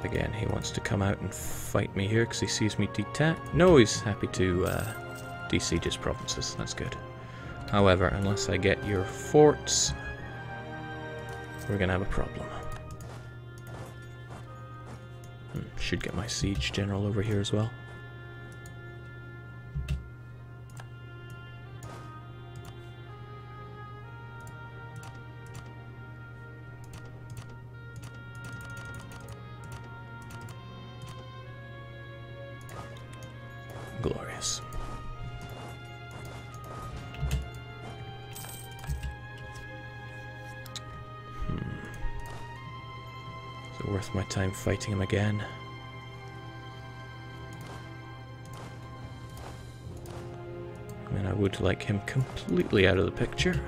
Again, he wants to come out and fight me here because he sees me detach. No, he's happy to de-siege his provinces. That's good. However, unless I get your forts, we're going to have a problem. Should get my siege general over here as well. Glorious. Is it worth my time fighting him again? I mean, I would like him completely out of the picture.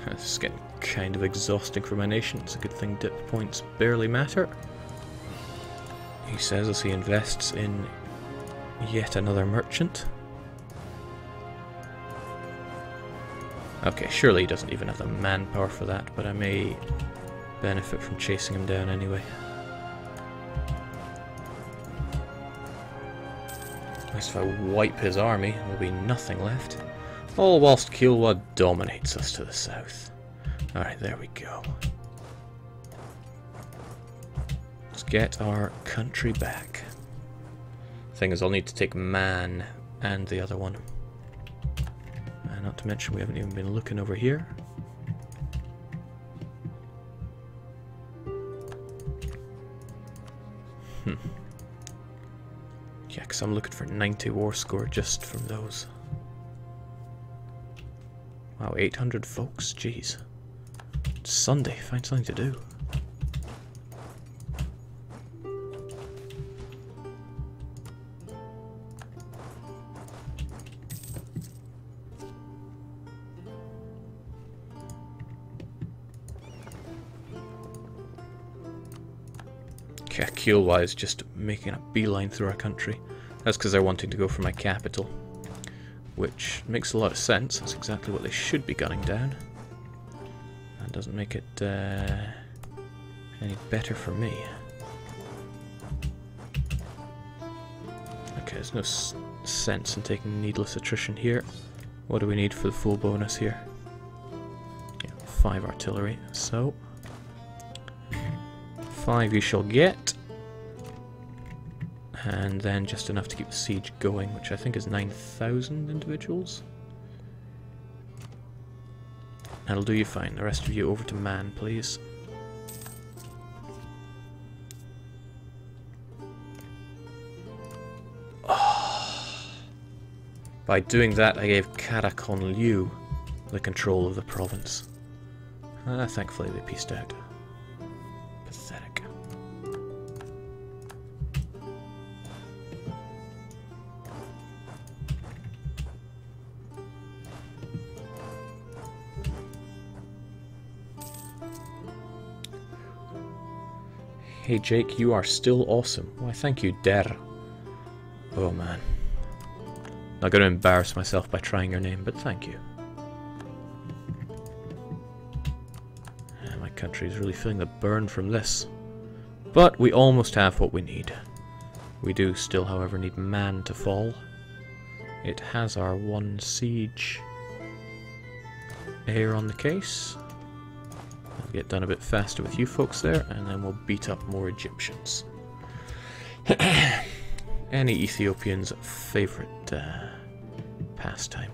This is getting kind of exhausting for my nation. It's a good thing dip points barely matter. He says as he invests in yet another merchant. Okay, surely he doesn't even have the manpower for that, but I may benefit from chasing him down anyway. At least if I wipe his army, there'll be nothing left. All whilst Kiowa dominates us to the south. Alright, there we go. Let's get our country back. Thing is, I'll need to take Man and the other one. Not to mention we haven't even been looking over here. Yeah, because I'm looking for 90 war score just from those. Wow, 800 folks, jeez. It's Sunday, find something to do. Yeah, Kiowa is just making a beeline through our country. That's because they're wanting to go for my capital, which makes a lot of sense. That's exactly what they should be gunning down. That doesn't make it any better for me. Okay, there's no sense in taking needless attrition here. What do we need for the full bonus here? Yeah, 5 artillery, so 5 you shall get, and then just enough to keep the siege going, which I think is 9,000 individuals. That'll do you fine. The rest of you over to Man, please. Oh. By doing that, I gave Karakon Liu the control of the province. Thankfully they pieced out. Pathetic. Hey Jake, you are still awesome. Why, thank you, Der. Oh man. Not going to embarrass myself by trying your name, but thank you. Yeah, my country is really feeling the burn from this. But we almost have what we need. We do still, however, need Man to fall. It has our 1 siege air on the case. We'll get done a bit faster with you folks there, and then we'll beat up more Egyptians. Any Ethiopian's favourite pastime.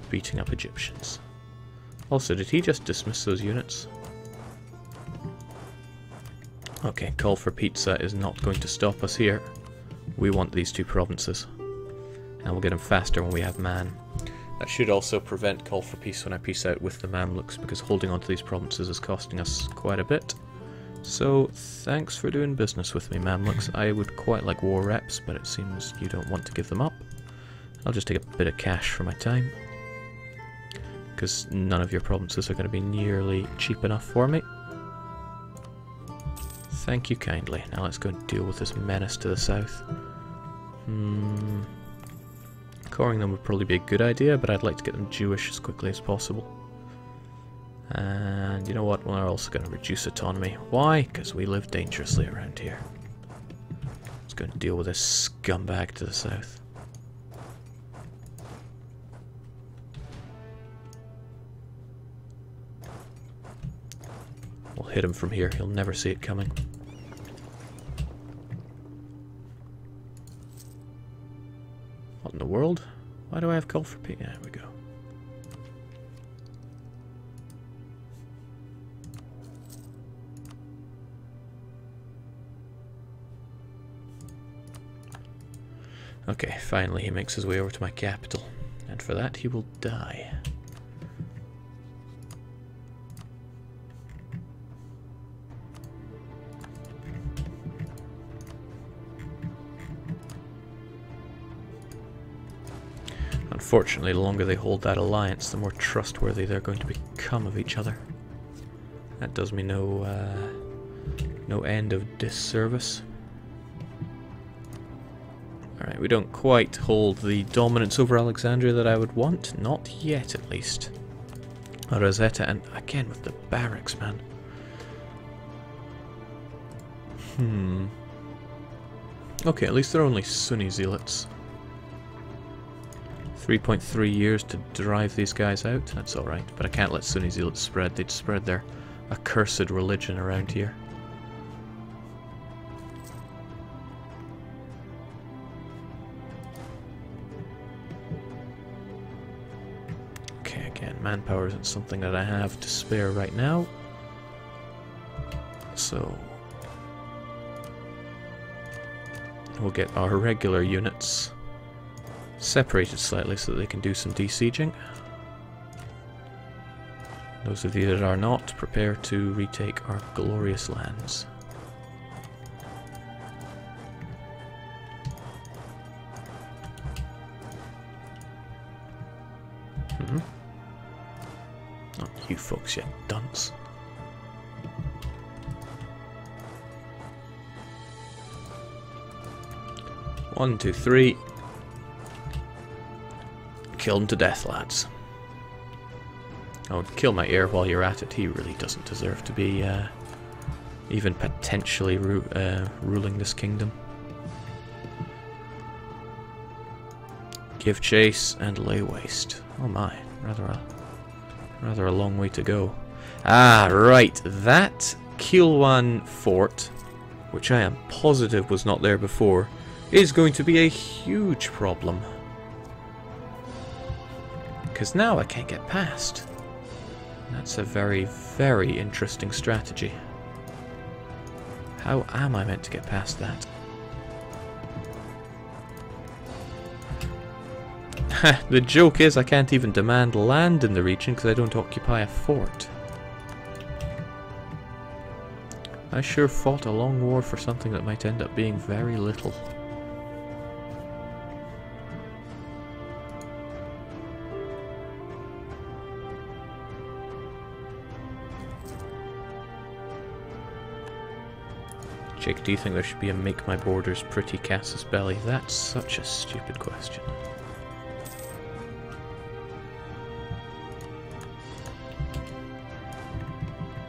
Beating up Egyptians. Also, did he just dismiss those units? Okay, call for pizza is not going to stop us here. We want these 2 provinces. And we'll get them faster when we have Man. That should also prevent call for peace when I peace out with the Mamluks, because holding on to these provinces is costing us quite a bit. So, thanks for doing business with me, Mamluks. I would quite like war reps, but it seems you don't want to give them up. I'll just take a bit of cash for my time, because none of your provinces are going to be nearly cheap enough for me. Thank you kindly. Now let's go and deal with this menace to the south. Coring them would probably be a good idea, but I'd like to get them Jewish as quickly as possible. And you know what? We're also going to reduce autonomy. Why? Because we live dangerously around here. Let's go and deal with this scumbag to the south. We'll hit him from here. He'll never see it coming. What in the world? Why do I have call for peace? There we go. Okay, finally he makes his way over to my capital. And for that he will die. Unfortunately, the longer they hold that alliance, the more trustworthy they're going to become of each other. That does me no end of disservice. Alright, we don't quite hold the dominance over Alexandria that I would want. Not yet, at least. Rosetta, and again with the barracks, man. Okay, at least they're only Sunni zealots. 3.3 years to drive these guys out. That's alright, but I can't let Sunni zealots spread. They'd spread their accursed religion around here. Okay, again, manpower isn't something that I have to spare right now. So we'll get our regular units separated slightly so that they can do some besieging. Those of you that are not, prepare to retake our glorious lands. Not you folks yet, dunce. One, two, three. Kill him to death, lads. Oh, kill my heir while you're at it. He really doesn't deserve to be even potentially ruling this kingdom. Give chase and lay waste. Oh my, rather a long way to go. Ah, right. That Kilwan fort, which I am positive was not there before, is going to be a huge problem. Because now I can't get past. That's a very, very interesting strategy. How am I meant to get past that? The joke is I can't even demand land in the region because I don't occupy a fort. I sure fought a long war for something that might end up being very little. Jake, do you think there should be a make my borders pretty Casus Belli? That's such a stupid question.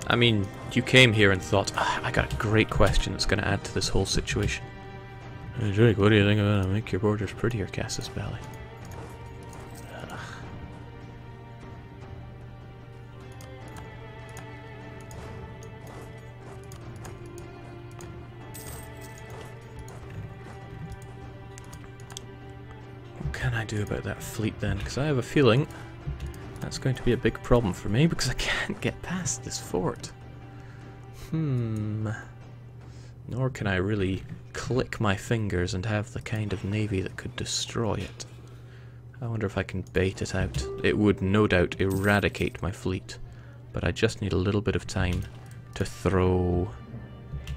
I mean, you came here and thought, I got a great question that's going to add to this whole situation. Hey Jake, what do you think about make your borders prettier, Casus Belli? What can I do about that fleet then? Because I have a feeling that's going to be a big problem for me because I can't get past this fort. Nor can I really click my fingers and have the kind of navy that could destroy it. I wonder if I can bait it out. It would no doubt eradicate my fleet, but I just need a little bit of time to throw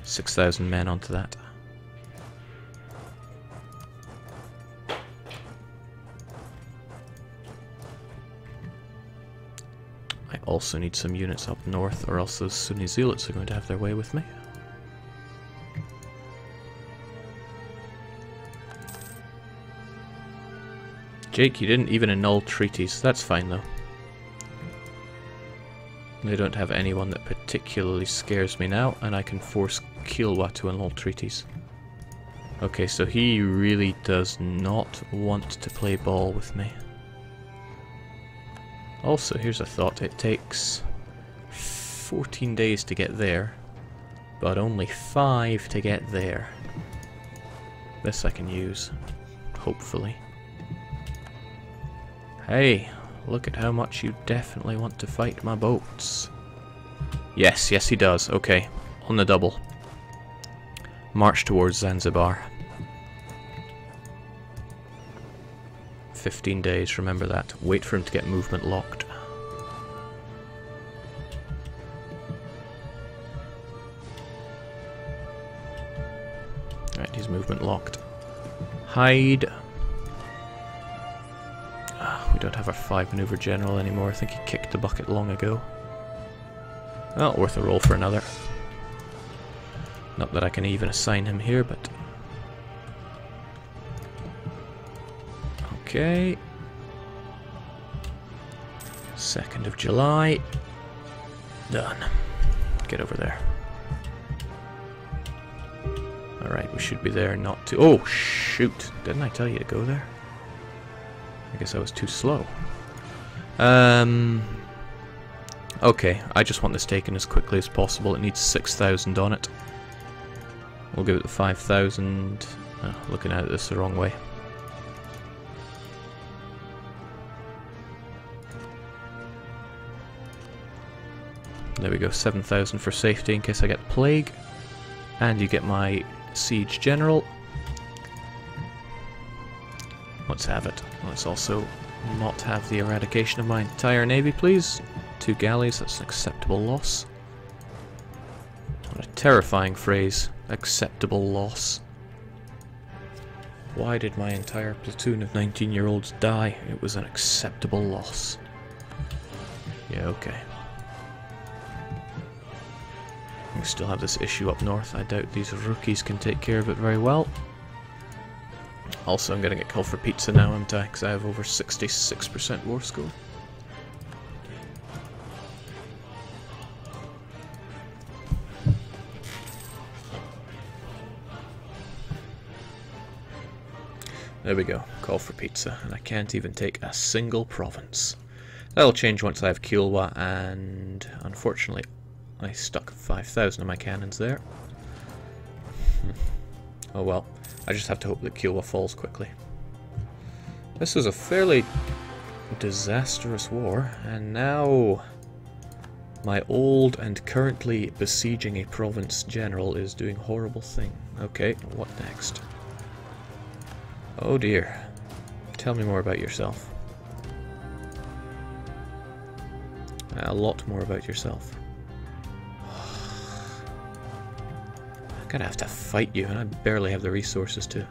6,000 men onto that. I also need some units up north, or else those Sunni zealots are going to have their way with me. Jake, you didn't even annul treaties. That's fine though. They don't have anyone that particularly scares me now, and I can force Kiowa to annul treaties. Okay, so he really does not want to play ball with me. Also, here's a thought. It takes 14 days to get there, but only 5 to get there. This I can use, hopefully. Hey, look at how much you definitely want to fight my boats. Yes, yes he does. Okay, on the double. March towards Zanzibar. 15 days, remember that. Wait for him to get movement locked. Alright, he's movement locked. Hide. We don't have our 5 maneuver general anymore. I think he kicked the bucket long ago. Well, worth a roll for another. Not that I can even assign him here, but... Okay. 2nd of July. Done. Get over there. Alright, we should be there not to... Oh, shoot! Didn't I tell you to go there? I guess I was too slow. Okay, I just want this taken as quickly as possible. It needs 6,000 on it. We'll give it the 5,000. Oh, looking at this the wrong way. There we go, 7,000 for safety in case I get the plague. And you get my siege general. Let's have it. Let's also not have the eradication of my entire navy, please. 2 galleys, that's an acceptable loss. What a terrifying phrase. Acceptable loss. Why did my entire platoon of 19-year-olds die? It was an acceptable loss. Yeah, okay. We still have this issue up north. I doubt these rookies can take care of it very well. Also, I'm gonna get called for pizza now, am I? Because I have over 66% war score. There we go, call for pizza, and I can't even take a single province. That'll change once I have Kiowa, and unfortunately I stuck 5,000 of my cannons there. Oh well, I just have to hope that Kiowa falls quickly. This was a fairly disastrous war, and now my old and currently besieging a province general is doing horrible thing. Okay, what next? Oh dear. Tell me more about yourself. A lot more about yourself. I'm gonna have to fight you, and I barely have the resources to.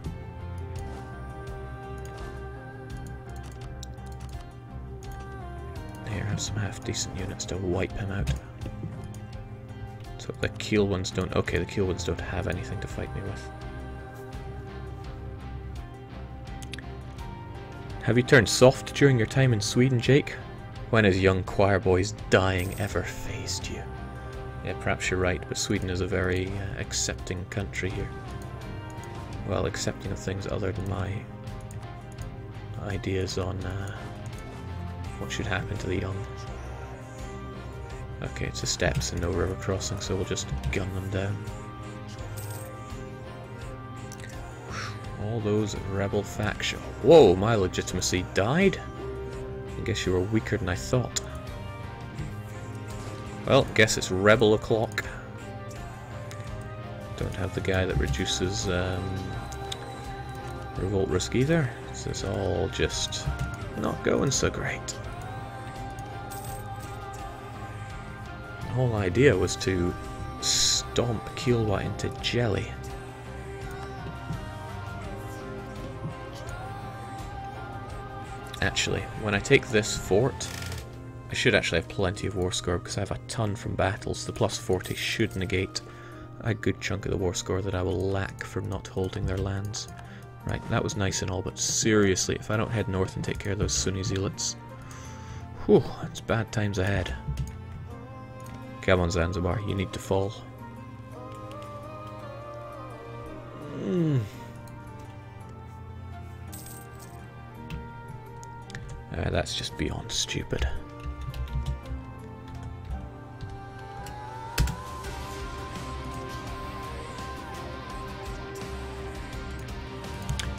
Here, have some half-decent units to wipe him out. So the Kiel ones don't... Okay, the Kiel ones don't have anything to fight me with. Have you turned soft during your time in Sweden, Jake? When has young choir boys dying ever fazed you? Yeah, perhaps you're right, but Sweden is a very accepting country here. Well, accepting of things other than my ideas on what should happen to the young. Okay, it's the steppes and no river crossing, so we'll just gun them down. All those rebel faction. Whoa, my legitimacy died? I guess you were weaker than I thought. Well, guess it's rebel o'clock. Don't have the guy that reduces revolt risk either. This is all just not going so great. The whole idea was to stomp Kiowa into jelly. Actually, when I take this fort, I should actually have plenty of war score because I have a ton from battles. The plus 40 should negate a good chunk of the war score that I will lack from not holding their lands. Right, that was nice and all, but seriously, if I don't head north and take care of those Sunni zealots, whew, it's bad times ahead. Come on, Zanzibar, you need to fall. That's just beyond stupid.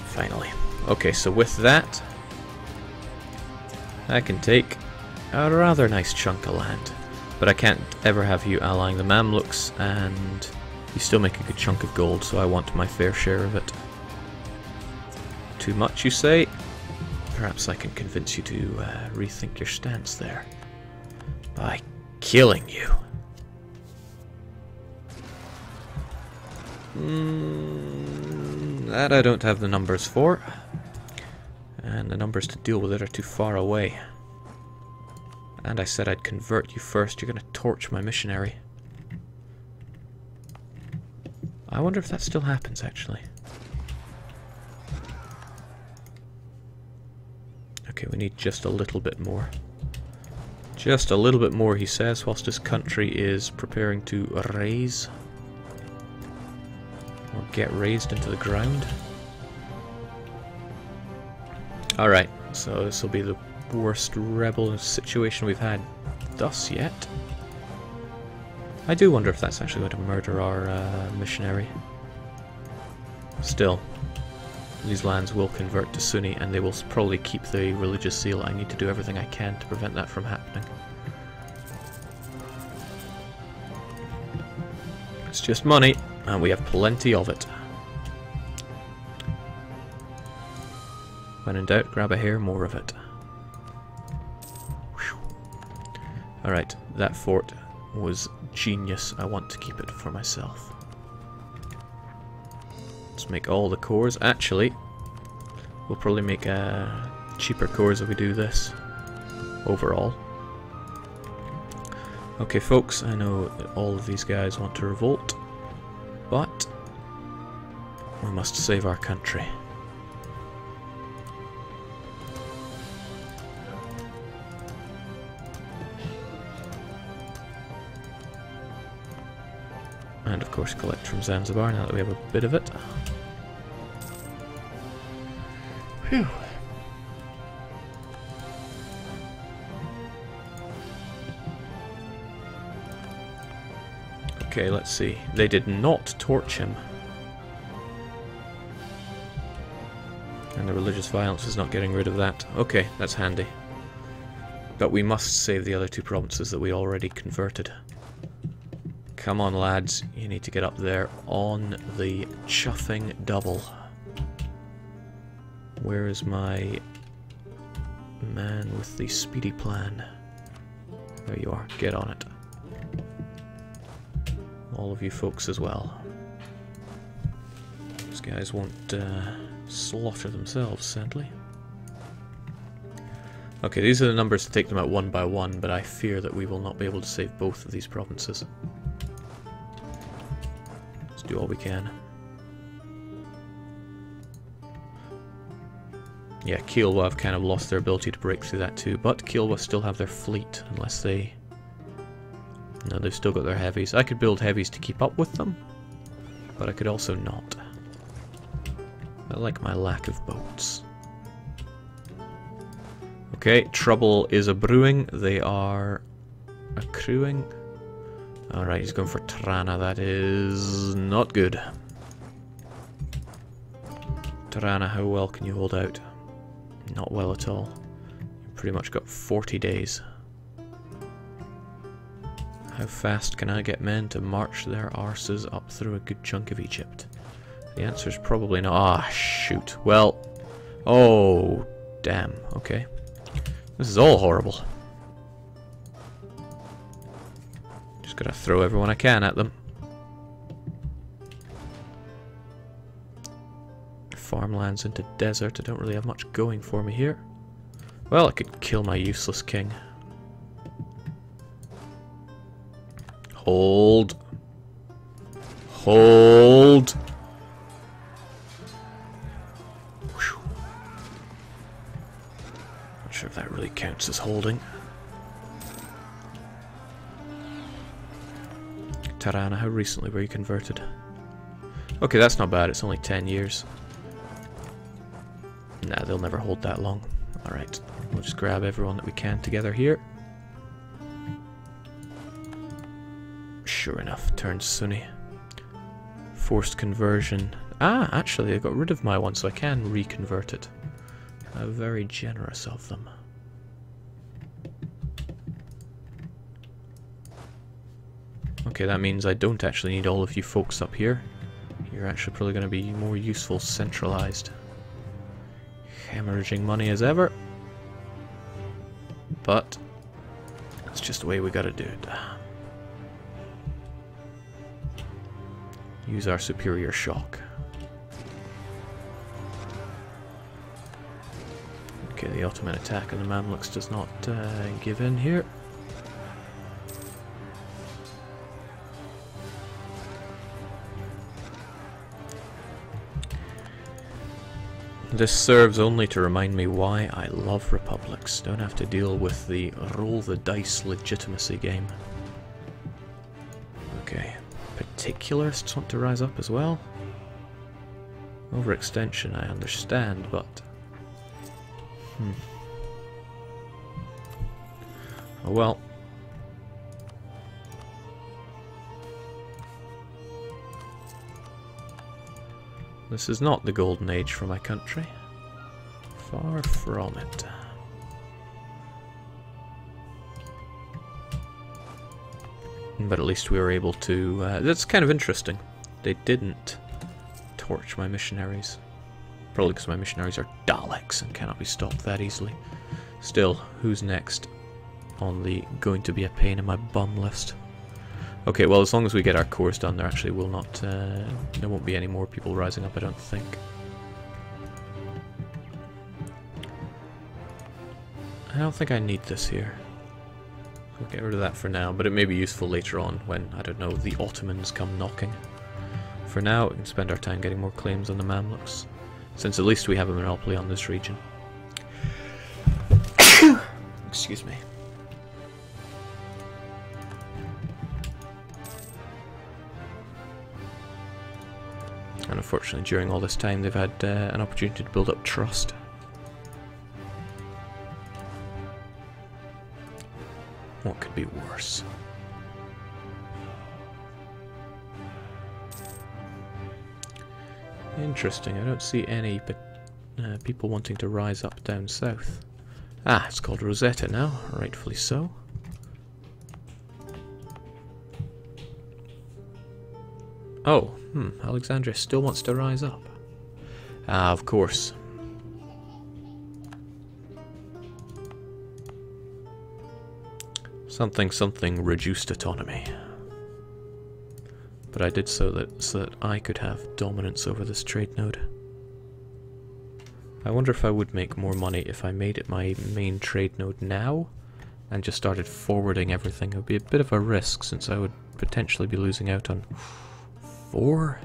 Finally. Okay, so with that, I can take a rather nice chunk of land. But I can't ever have you allying the Mamluks, and you still make a good chunk of gold, so I want my fair share of it. Too much, you say? Perhaps I can convince you to rethink your stance there. By killing you. That I don't have the numbers for. And the numbers to deal with it are too far away. And I said I'd convert you first. You're going to torch my missionary. I wonder if that still happens, actually. Okay, we need just a little bit more. Just a little bit more, he says, whilst his country is preparing to raise. Or get raised into the ground. Alright, so this will be the worst rebel situation we've had thus yet. I do wonder if that's actually going to murder our missionary. Still, these lands will convert to Sunni, and they will probably keep the religious zeal. I need to do everything I can to prevent that from happening. It's just money, and we have plenty of it. When in doubt, grab a hair, more of it. Alright, that fort was genius. I want to keep it for myself. Let's make all the cores. Actually, we'll probably make cheaper cores if we do this overall. Okay folks, I know that all of these guys want to revolt, but we must save our country. And of course collect from Zanzibar now that we have a bit of it. Phew. Okay, let's see. They did not torch him. And the religious violence is not getting rid of that. Okay, that's handy. But we must save the other two provinces that we already converted. Come on, lads. You need to get up there on the chuffing double. Where is my man with the speedy plan? There you are. Get on it. All of you folks as well. These guys won't slaughter themselves, sadly. Okay, these are the numbers to take them out one by one, but I fear that we will not be able to save both of these provinces. Let's do all we can. Yeah, Kilwa have kind of lost their ability to break through that too, but Kilwa still have their fleet, unless they... No, they've still got their heavies. I could build heavies to keep up with them, but I could also not. I like my lack of boats. Okay, trouble is a-brewing. They are accruing. Alright, he's going for Trana. That is not good. Trana, how well can you hold out? Not well at all. You've pretty much got 40 days. How fast can I get men to march their arses up through a good chunk of Egypt? The answer is probably not. Ah, shoot. Well, oh, damn. Okay. This is all horrible. Just gotta throw everyone I can at them. Farmlands into desert. I don't really have much going for me here. Well, I could kill my useless king. Hold. Hold. Whew. Not sure if that really counts as holding. Tirana, how recently were you converted? Okay, that's not bad, it's only 10 years. Nah, they'll never hold that long. Alright, we'll just grab everyone that we can together here. Sure enough, turned Sunni. Forced conversion. Ah, actually, I got rid of my one, so I can reconvert it. How very generous of them. Okay, that means I don't actually need all of you folks up here. You're actually probably going to be more useful centralized. Hemorrhaging money as ever. But that's just the way we gotta do it. Use our superior shock. Okay, the Ottoman attack on the Mamluks does not give in here. This serves only to remind me why I love republics. Don't have to deal with the roll the dice legitimacy game. Okay. Particularists want to rise up as well. Overextension I understand, but... Oh well. This is not the golden age for my country. Far from it. But at least we were able to... that's kind of interesting. They didn't torch my missionaries. Probably because my missionaries are Daleks and cannot be stopped that easily. Still, who's next on the going to be a pain in my bum list? Okay, well, as long as we get our cores done, there actually will not... there won't be any more people rising up, I don't think. I don't think I need this here. We'll get rid of that for now, but it may be useful later on when, I don't know, the Ottomans come knocking. For now, we can spend our time getting more claims on the Mamluks, since at least we have a monopoly on this region. Excuse me. And unfortunately, during all this time, they've had an opportunity to build up trust. What could be worse? Interesting, I don't see any people wanting to rise up down south. Ah, it's called Rosetta now, rightfully so. Oh, Alexandria still wants to rise up. Ah, of course. Something reduced autonomy. But I did so that I could have dominance over this trade node. I wonder if I would make more money if I made it my main trade node now and just started forwarding everything. It would be a bit of a risk since I would potentially be losing out on 4,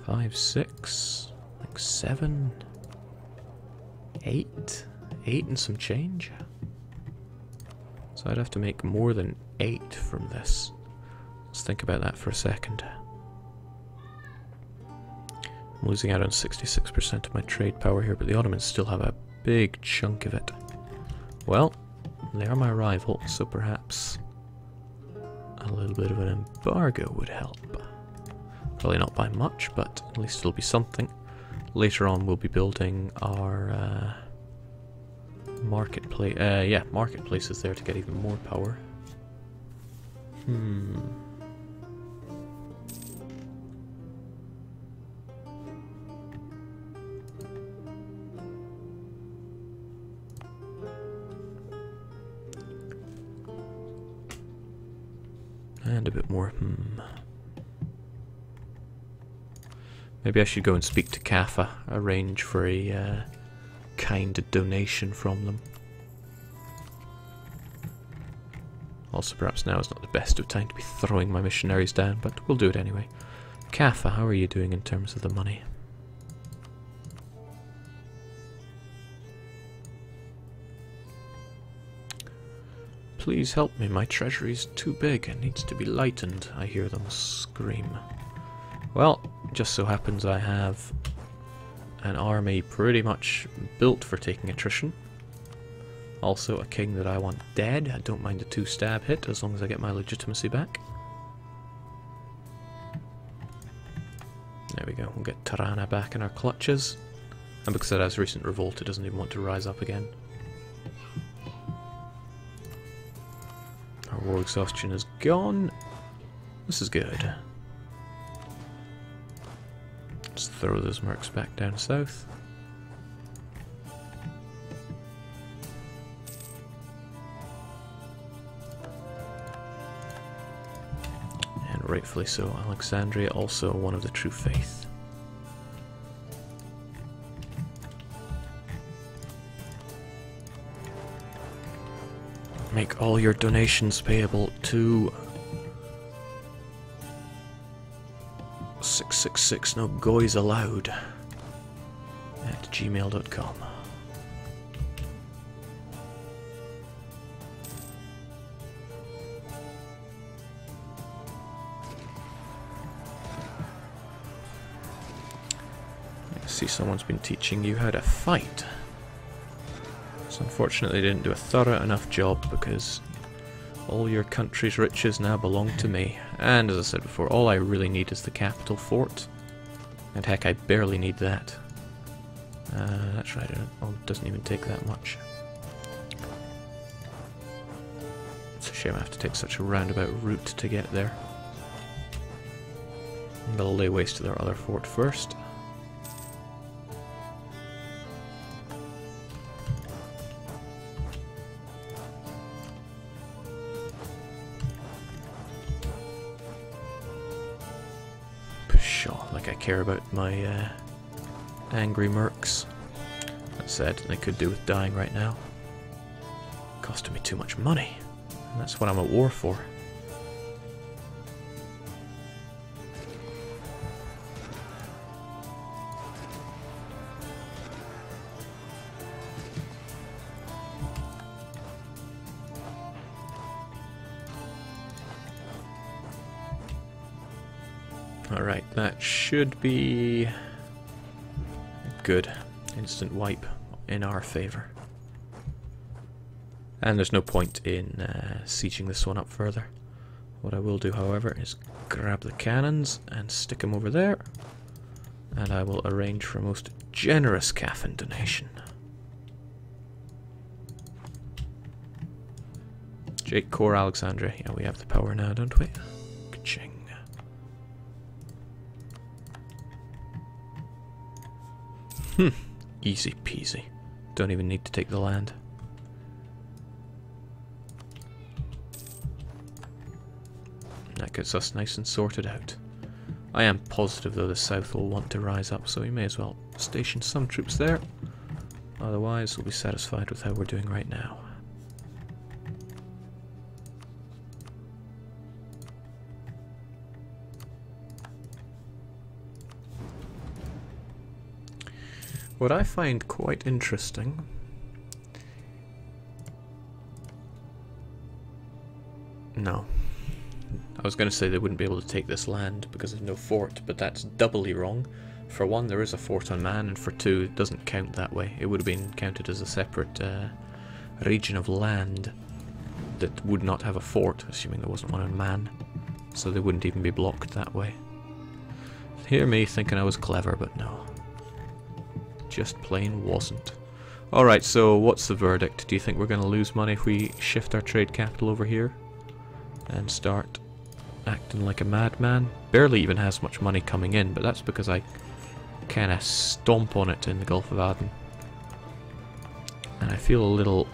5, 6, like 7, 8 and some change. So I'd have to make more than 8 from this. Let's think about that for a second. I'm losing out on 66% of my trade power here, but the Ottomans still have a big chunk of it. Well, they are my rival, so perhaps a little bit of an embargo would help. Probably not by much, but at least it'll be something. Later on we'll be building our marketplace. Yeah, marketplaces there to get even more power. And a bit more. Maybe I should go and speak to Kaffa, arrange for a kind donation from them. Also, perhaps now is not the best of time to be throwing my missionaries down, but we'll do it anyway. Kaffa, how are you doing in terms of the money? Please help me, my treasury's too big, it needs to be lightened, I hear them scream. Well, just so happens I have an army pretty much built for taking attrition. Also a king that I want dead. I don't mind a 2-stab hit as long as I get my legitimacy back. There we go, we'll get Tirana back in our clutches. And because it has recent revolt, it doesn't even want to rise up again. Our war exhaustion is gone. This is good. Let's throw those mercs back down south. And rightfully so, Alexandria also one of the true faith. Make all your donations payable to 666 no goys allowed at gmail.com. I see someone's been teaching you how to fight. So unfortunately they didn't do a thorough enough job because all your country's riches now belong to me. And as I said before, all I really need is the capital fort. And heck, I barely need that. That's right, it doesn't even take that much. It's a shame I have to take such a roundabout route to get there. I'm gonna lay waste to their other fort first. Like I care about my angry mercs. That said, they could do with dying right now. Costing me too much money. And that's what I'm at war for. Alright, that should be good. Instant wipe in our favour. And there's no point in sieging this one up further. What I will do, however, is grab the cannons and stick them over there. And I will arrange for a most generous Caffin donation. Jake Core Alexandria. Yeah, we have the power now, don't we? Ka-ching. Easy peasy. Don't even need to take the land. That gets us nice and sorted out. I am positive though the south will want to rise up, so we may as well station some troops there. Otherwise we'll be satisfied with how we're doing right now. What I find quite interesting no. I was going to say they wouldn't be able to take this land because there's no fort, but that's doubly wrong. For one, there is a fort on Man, and for two, it doesn't count that way. It would have been counted as a separate region of land that would not have a fort, assuming there wasn't one on Man. So they wouldn't even be blocked that way. Hear me thinking I was clever, but no. Just plain wasn't. Alright, so what's the verdict? Do you think we're going to lose money if we shift our trade capital over here? And start acting like a madman? Barely even has much money coming in, but that's because I kind of stomp on it in the Gulf of Aden. And I feel a little,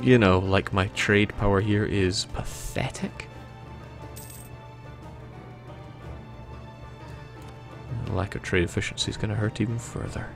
you know, like my trade power here is pathetic. The lack of trade efficiency is going to hurt even further.